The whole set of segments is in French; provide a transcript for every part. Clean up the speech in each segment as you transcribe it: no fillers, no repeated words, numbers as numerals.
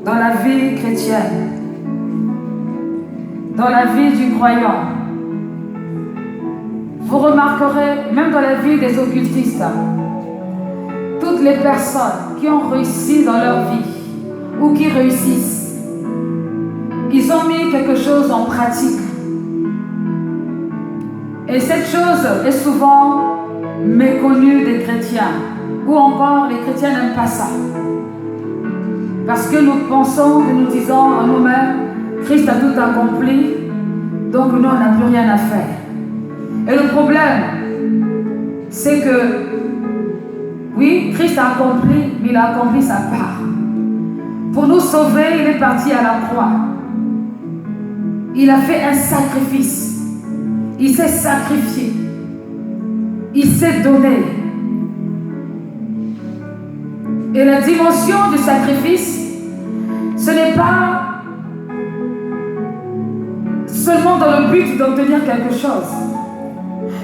dans la vie chrétienne, dans la vie du croyant, vous remarquerez, même dans la vie des occultistes, toutes les personnes qui ont réussi dans leur vie ou qui réussissent, ils ont mis quelque chose en pratique. Et cette chose est souvent méconnue des chrétiens, ou encore les chrétiens n'aiment pas ça. Parce que nous pensons et nous disons en nous-mêmes, Christ a tout accompli, donc nous on n'a plus rien à faire. Et le problème, c'est que, oui, Christ a accompli, mais il a accompli sa part. Pour nous sauver, il est parti à la croix. Il a fait un sacrifice. Il s'est sacrifié. Il s'est donné. Et la dimension du sacrifice, ce n'est pas seulement dans le but d'obtenir quelque chose.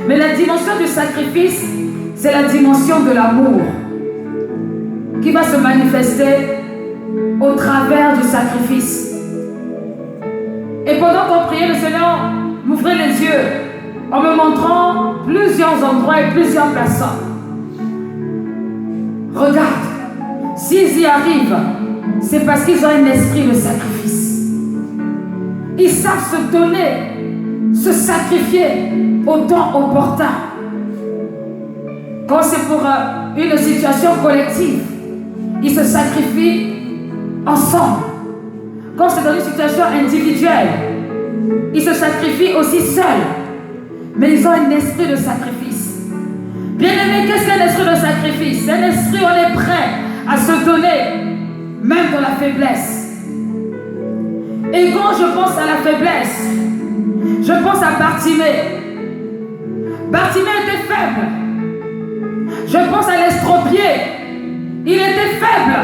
Mais la dimension du sacrifice, c'est la dimension de l'amour qui va se manifester au travers du sacrifice. Et pendant qu'on priait, le Seigneur m'ouvrait les yeux en me montrant plusieurs endroits et plusieurs personnes. Regarde, s'ils y arrivent, c'est parce qu'ils ont un esprit de sacrifice. Ils savent se donner, se sacrifier au temps opportun. Quand c'est pour une situation collective, ils se sacrifient ensemble. Quand c'est dans une situation individuelle, ils se sacrifient aussi seuls. Mais ils ont un esprit de sacrifice. Bien-aimé, qu'est-ce qu'un esprit de sacrifice? C'est un esprit où on est prêt à se donner, même dans la faiblesse. Et quand je pense à la faiblesse, je pense à Bartimée. Bartimée était faible. Je pense à l'estropié. Il était faible.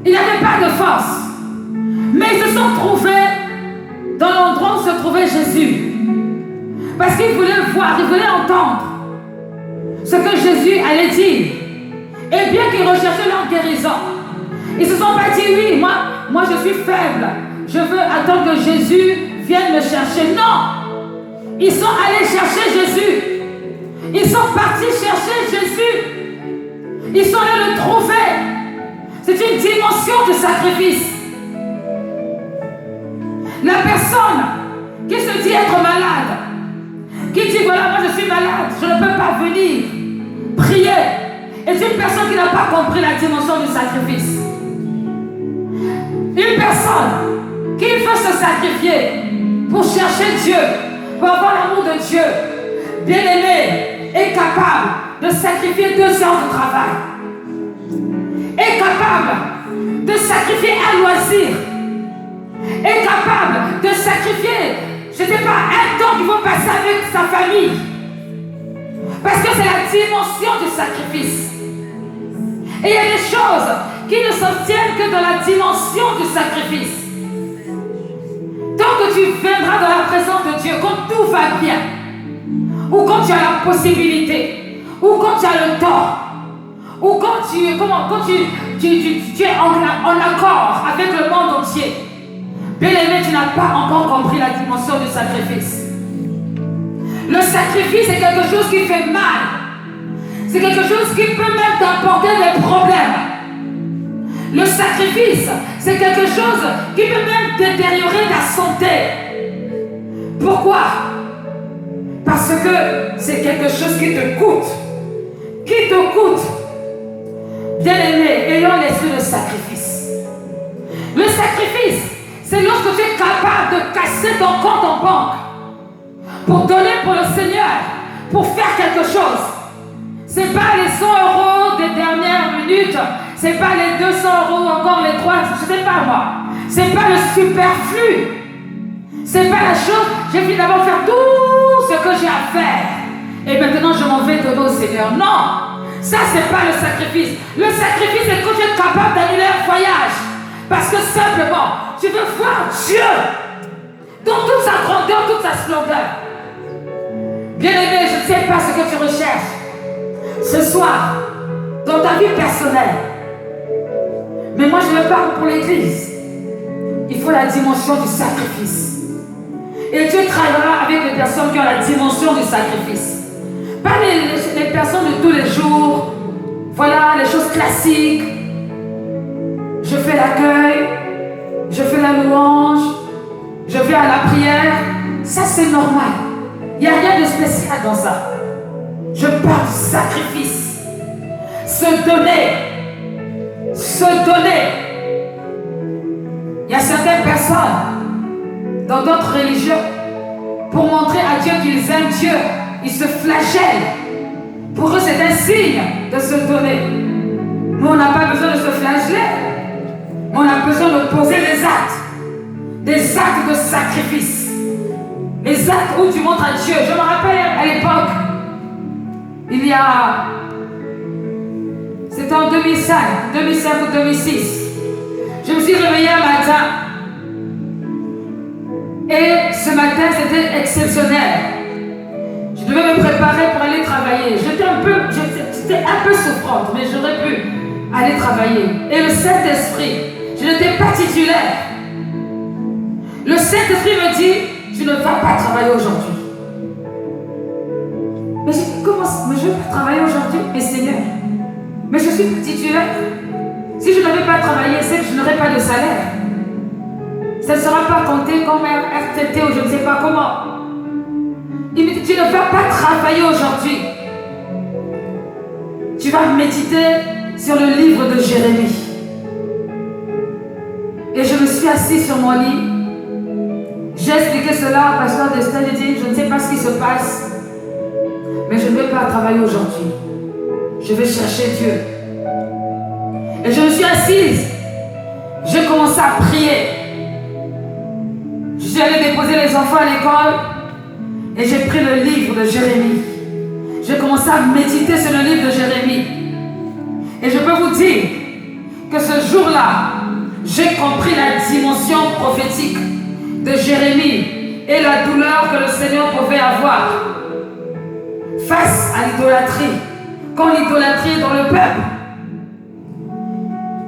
Il n'avait pas de force. Mais ils se sont trouvés dans l'endroit où se trouvait Jésus. Parce qu'ils voulaient voir, ils voulaient entendre ce que Jésus allait dire. Et bien qu'ils recherchaient leur guérison, ils ne se sont pas dit, oui, moi je suis faible. Je veux attendre que Jésus vienne me chercher. Non! Ils sont allés chercher Jésus. Ils sont partis chercher Jésus. Ils sont allés le trouver. C'est une dimension de sacrifice. La personne qui se dit être malade, qui dit voilà, moi je suis malade, je ne peux pas venir prier, est une personne qui n'a pas compris la dimension du sacrifice. Une personne qui veut se sacrifier pour chercher Dieu, pour avoir l'amour de Dieu, bien-aimé, est capable de sacrifier 2 heures de travail, est capable de sacrifier un loisir, est capable de sacrifier, je ne sais pas, un temps qu'il faut passer avec sa famille. Parce que c'est la dimension du sacrifice. Et il y a des choses qui ne s'obtiennent que dans la dimension du sacrifice. Tant que tu viendras dans la présence de Dieu, quand tout va bien, ou quand tu as la possibilité, ou quand tu as le temps, ou quand tu es en accord avec le monde entier, bien-aimé, tu n'as pas encore compris la dimension du sacrifice. Le sacrifice est quelque chose qui fait mal. C'est quelque chose qui peut même t'apporter des problèmes. Le sacrifice, c'est quelque chose qui peut même détériorer ta santé. Pourquoi? Parce que c'est quelque chose qui te coûte. Qui te coûte. Bien-aimé, ayant l'esprit de sacrifice. Le sacrifice, c'est lorsque tu es capable de casser ton compte en banque pour donner pour le Seigneur, pour faire quelque chose. Ce n'est pas les 100 € des dernières minutes, ce n'est pas les 200 € ou encore les 3, je ne sais pas moi. Ce n'est pas le superflu. Ce n'est pas la chose, j'ai fini d'abord faire tout ce que j'ai à faire. Et maintenant je m'en vais donner au Seigneur. Non, ça c'est pas le sacrifice. Le sacrifice c'est quand tu es capable d'annuler un voyage. Parce que simplement, tu veux voir Dieu dans toute sa grandeur, toute sa splendeur. Bien-aimé, je ne sais pas ce que tu recherches ce soir dans ta vie personnelle. Mais moi, je me parle pour l'Église. il faut la dimension du sacrifice. Et Dieu travaillera avec les personnes qui ont la dimension du sacrifice. Pas les personnes de tous les jours. Voilà, les choses classiques. Je fais l'accueil, je fais la louange, je vais à la prière. Ça, c'est normal. Il n'y a rien de spécial dans ça. Je parle du sacrifice. Se donner. Se donner. Il y a certaines personnes dans d'autres religions, pour montrer à Dieu qu'ils aiment Dieu, ils se flagellent. Pour eux, c'est un signe de se donner. Mais on n'a pas besoin de se flageller. On a besoin de poser des actes de sacrifice. Les actes où tu montres à Dieu. Je me rappelle à l'époque, c'était en 2005 ou 2006. Je me suis réveillée un matin. Et ce matin, c'était exceptionnel. Je devais me préparer pour aller travailler. J'étais un peu souffrante, mais j'aurais pu aller travailler. Et le Saint-Esprit, je n'étais pas titulaire. Le Saint-Esprit me dit, tu ne vas pas travailler aujourd'hui. Mais j'ai dit, comment? Mais je ne vais pas travailler aujourd'hui, mais Seigneur. Mais je suis pas titulaire. Si je n'avais pas travaillé, c'est que je n'aurais pas de salaire. Ça ne sera pas compté comme un RTT ou je ne sais pas comment. Il me dit, tu ne vas pas travailler aujourd'hui. Tu vas méditer sur le livre de Jérémie. Et je me suis assise sur mon lit. J'ai expliqué cela au pasteur Destin. J'ai dit, je ne sais pas ce qui se passe, mais je ne vais pas travailler aujourd'hui. Je vais chercher Dieu. Et je me suis assise. J'ai commencé à prier. Je suis allée déposer les enfants à l'école et j'ai pris le livre de Jérémie. J'ai commencé à méditer sur le livre de Jérémie. Et je peux vous dire que ce jour-là, j'ai compris la dimension prophétique de Jérémie et la douleur que le Seigneur pouvait avoir face à l'idolâtrie, quand l'idolâtrie est dans le peuple.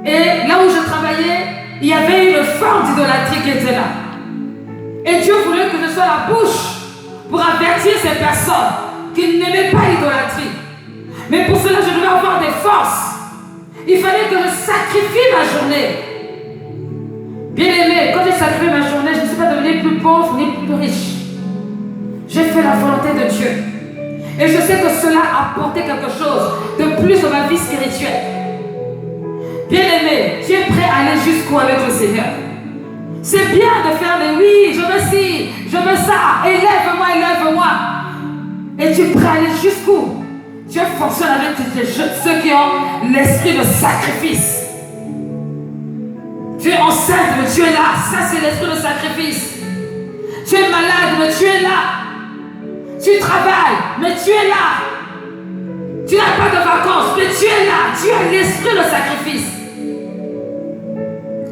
Et là où je travaillais, il y avait une forme d'idolâtrie qui était là. Et Dieu voulait que je sois la bouche pour avertir ces personnes qui n'aimaient pas l'idolâtrie. Mais pour cela, je devais avoir des forces. Il fallait que je sacrifie ma journée. Bien aimé, quand j'ai sacrifié ma journée, je ne suis pas devenue plus pauvre ni plus riche. J'ai fait la volonté de Dieu. Et je sais que cela a apporté quelque chose de plus dans ma vie spirituelle. Bien aimé, tu es prêt à aller jusqu'où avec le Seigneur? C'est bien de faire des oui, je veux ci, je veux ça, élève-moi, élève-moi. Et tu es prêt à aller jusqu'où? Dieu fonctionne avec ceux qui ont l'esprit de sacrifice. Tu es enceinte, mais tu es là. Ça, c'est l'esprit de sacrifice. Tu es malade, mais tu es là. Tu travailles, mais tu es là. Tu n'as pas de vacances, mais tu es là. Tu as l'esprit de sacrifice.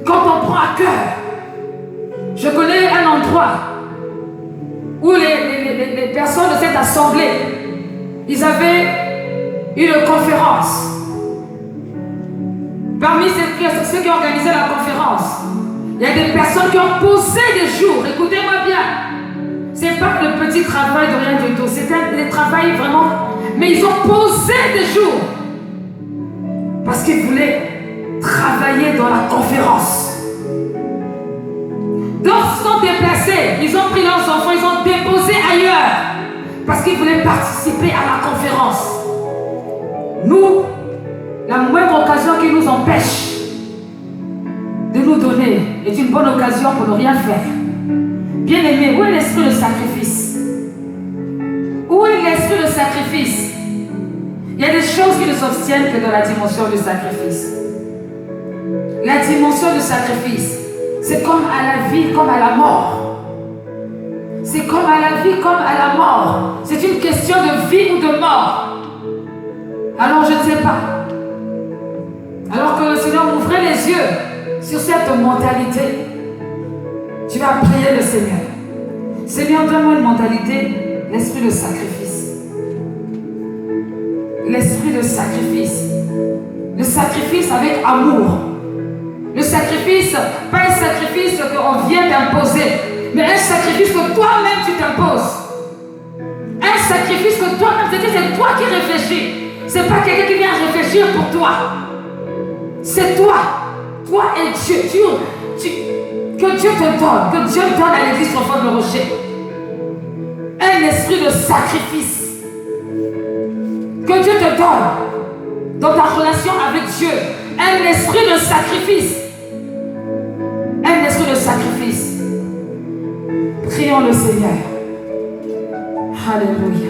Quand on prend à cœur, je connais un endroit où les personnes de cette assemblée, ils avaient une conférence. Parmi ceux qui ont organisé la conférence, il y a des personnes qui ont posé des jours. Écoutez-moi bien. Ce n'est pas le petit travail de rien du tout. C'est un travail vraiment. Mais ils ont posé des jours. Parce qu'ils voulaient travailler dans la conférence. D'autres se sont déplacés. Ils ont pris leurs enfants, ils ont déposé ailleurs. Parce qu'ils voulaient participer à la conférence. Nous, la moindre occasion qui nous empêche de nous donner est une bonne occasion pour ne rien faire. Bien aimé, où est l'esprit de sacrifice? Où est l'esprit de sacrifice? Il y a des choses qui ne s'obtiennent que dans la dimension du sacrifice. La dimension du sacrifice, c'est comme à la vie, comme à la mort. C'est comme à la vie, comme à la mort. C'est une question de vie ou de mort. Alors je ne sais pas. Alors que le Seigneur m'ouvrait les yeux sur cette mentalité, tu vas prier le Seigneur. Seigneur, donne-moi une mentalité, l'esprit de sacrifice. L'esprit de sacrifice. Le sacrifice avec amour. Le sacrifice, pas un sacrifice qu'on vient t'imposer, mais un sacrifice que toi-même tu t'imposes. Un sacrifice que toi-même, c'est toi qui réfléchis. C'est pas quelqu'un qui vient réfléchir pour toi. C'est toi. Toi et Dieu. Que Dieu te donne. Que Dieu donne à l'église au fond de rocher. Un esprit de sacrifice. Que Dieu te donne dans ta relation avec Dieu. Un esprit de sacrifice. Un esprit de sacrifice. Prions le Seigneur. Alléluia.